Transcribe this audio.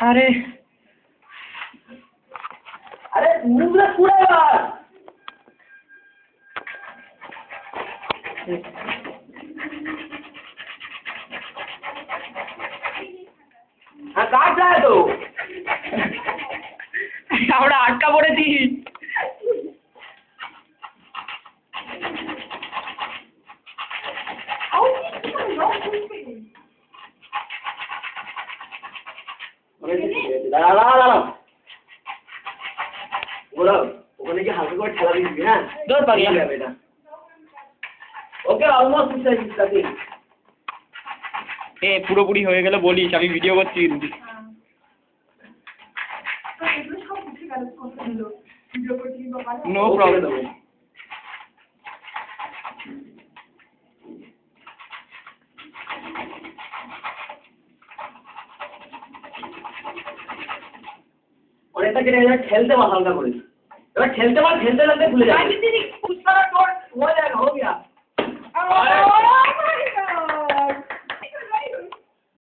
আরে আরে মুখটা পুরো এবার কাট যায় তো আমরা আটকা পড়েছি। ওখানে কি হালকা করে ঠেলা দিবি হ্যাঁ দৌড় পাগলা যাবে এটা ওকে অলমোস্ট ইচ্ছা এ পুরোপুরি হয়ে গেলে বলিস, আমি ভিডিও করছি কিন্তু। No problem. অনেকটা কেটে গেলে খেলতে পার হালকা করে, এবার খেলতে লাগতে ভুলে যাবে। हो जाएगा हो गया